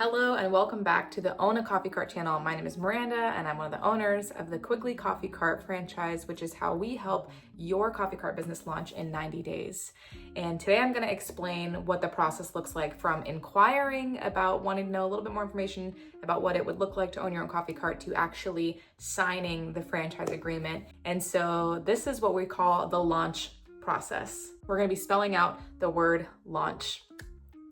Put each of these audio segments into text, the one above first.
Hello and welcome back to the Own a Coffee Cart channel. My name is Miranda and I'm one of the owners of the Quigley Coffee Cart franchise, which is how we help your coffee cart business launch in 90 days. And today I'm going to explain what the process looks like from inquiring about wanting to know a little bit more information about what it would look like to own your own coffee cart to actually signing the franchise agreement. And so this is what we call the launch process. We're going to be spelling out the word launch.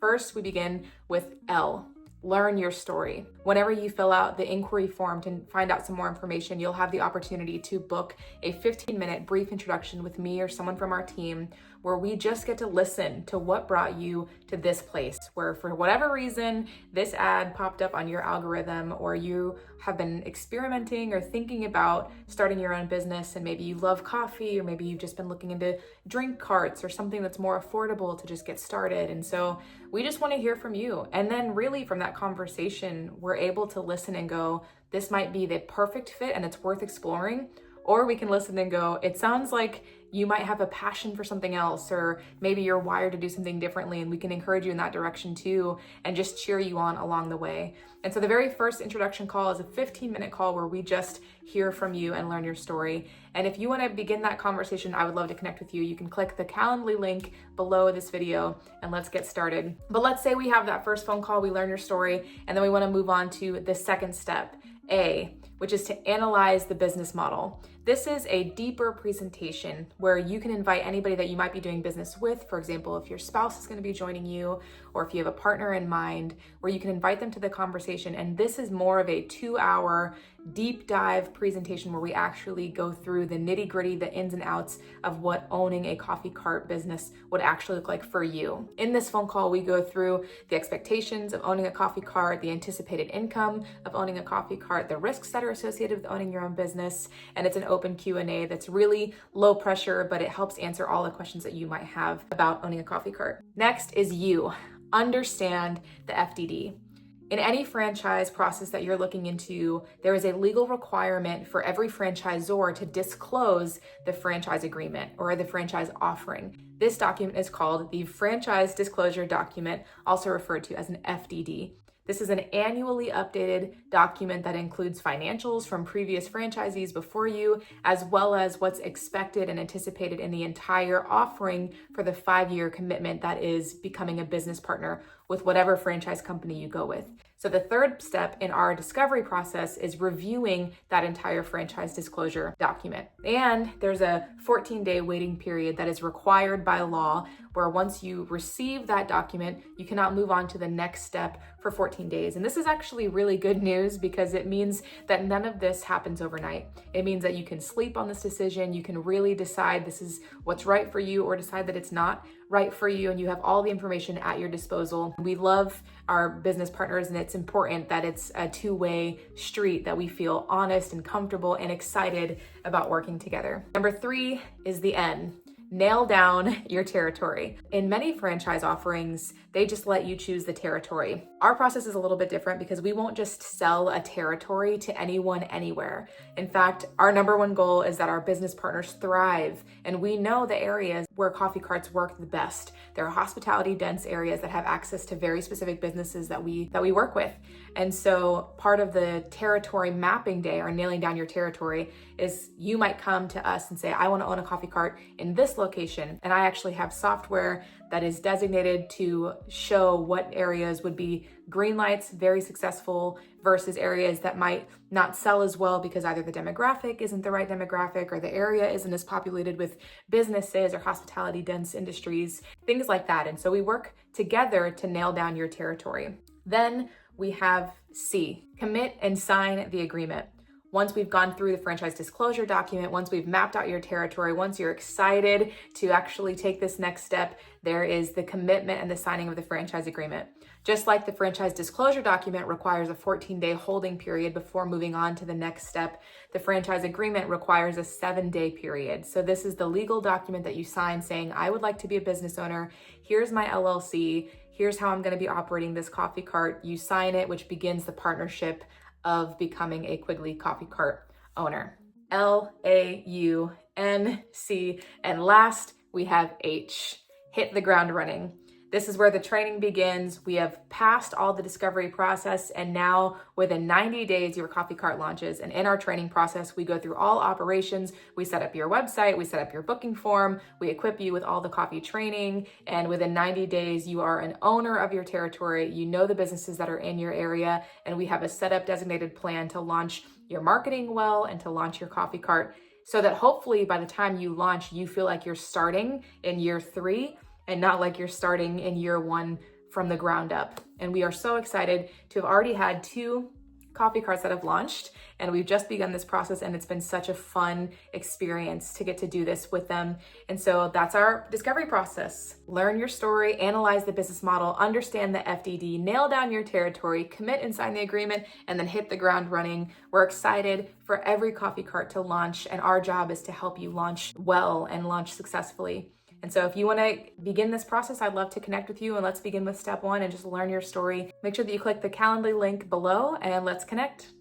First, we begin with L. Learn your story. Whenever you fill out the inquiry form to find out some more information, you'll have the opportunity to book a 15-minute brief introduction with me or someone from our team where we just get to listen to what brought you to this place where for whatever reason this ad popped up on your algorithm, or you have been experimenting or thinking about starting your own business, and maybe you love coffee, or maybe you've just been looking into drink carts or something that's more affordable to just get started. And so we just want to hear from you. And then really from that conversation, we're able to listen and go, this might be the perfect fit and it's worth exploring. Or we can listen and go, it sounds like you might have a passion for something else, or maybe you're wired to do something differently, and we can encourage you in that direction too and just cheer you on along the way. And so the very first introduction call is a 15-minute call where we just hear from you and learn your story. And if you want to begin that conversation, I would love to connect with you. You can click the Calendly link below this video and let's get started. But let's say we have that first phone call, we learn your story, and then we want to move on to the second step, A, which is to analyze the business model. This is a deeper presentation where you can invite anybody that you might be doing business with. For example, if your spouse is going to be joining you, or if you have a partner in mind, where you can invite them to the conversation. And this is more of a 2-hour deep dive presentation where we actually go through the nitty gritty, the ins and outs of what owning a coffee cart business would actually look like for you. In this phone call, we go through the expectations of owning a coffee cart, the anticipated income of owning a coffee cart, the risks that are associated with owning your own business, and it's an open Q&A that's really low pressure, but it helps answer all the questions that you might have about owning a coffee cart. Next is you. Understand the FDD. In any franchise process that you're looking into, there is a legal requirement for every franchisor to disclose the franchise agreement or the franchise offering. This document is called the Franchise Disclosure Document, also referred to as an FDD. This is an annually updated document that includes financials from previous franchisees before you, as well as what's expected and anticipated in the entire offering for the 5-year commitment that is becoming a business partner with whatever franchise company you go with. So the third step in our discovery process is reviewing that entire franchise disclosure document. And there's a 14-day waiting period that is required by law, where once you receive that document, you cannot move on to the next step for 14 days. And this is actually really good news because it means that none of this happens overnight. It means that you can sleep on this decision. You can really decide this is what's right for you, or decide that it's not right for you, and you have all the information at your disposal. We love our business partners, and it's important that it's a two-way street, that we feel honest and comfortable and excited about working together. Number 3 is the N. Nail down your territory. In many franchise offerings, they just let you choose the territory. Our process is a little bit different because we won't just sell a territory to anyone anywhere. In fact, our number one goal is that our business partners thrive, and we know the areas where coffee carts work the best. There are hospitality dense areas that have access to very specific businesses that we work with. And so part of the territory mapping day, or nailing down your territory, is you might come to us and say, I want to own a coffee cart in this location. And I actually have software that is designated to show what areas would be green lights, very successful, versus areas that might not sell as well because either the demographic isn't the right demographic, or the area isn't as populated with businesses or hospitality dense industries, things like that. And so we work together to nail down your territory. Then we have C, commit and sign the agreement. Once we've gone through the franchise disclosure document, once we've mapped out your territory, once you're excited to actually take this next step, there is the commitment and the signing of the franchise agreement. Just like the franchise disclosure document requires a 14-day holding period before moving on to the next step, the franchise agreement requires a 7-day period. So this is the legal document that you sign saying, I would like to be a business owner. Here's my LLC. Here's how I'm going to be operating this coffee cart. You sign it, which begins the partnership of becoming a Quigley coffee cart owner. L.A.U.N.C. And last, we have H, hit the ground running. This is where the training begins. We have passed all the discovery process, and now within 90 days, your coffee cart launches. And in our training process, we go through all operations. We set up your website, we set up your booking form, we equip you with all the coffee training. And within 90 days, you are an owner of your territory. You know the businesses that are in your area, and we have a set up designated plan to launch your marketing well and to launch your coffee cart, so that hopefully by the time you launch, you feel like you're starting in year 3 and not like you're starting in year 1 from the ground up. And we are so excited to have already had 2 coffee carts that have launched, and we've just begun this process, and it's been such a fun experience to get to do this with them. And so that's our discovery process. Learn your story, analyze the business model, understand the FDD, nail down your territory, commit and sign the agreement, and then hit the ground running. We're excited for every coffee cart to launch, and our job is to help you launch well and launch successfully. And so if you want to begin this process, I'd love to connect with you, and let's begin with step 1 and just learn your story. Make sure that you click the Calendly link below, and let's connect.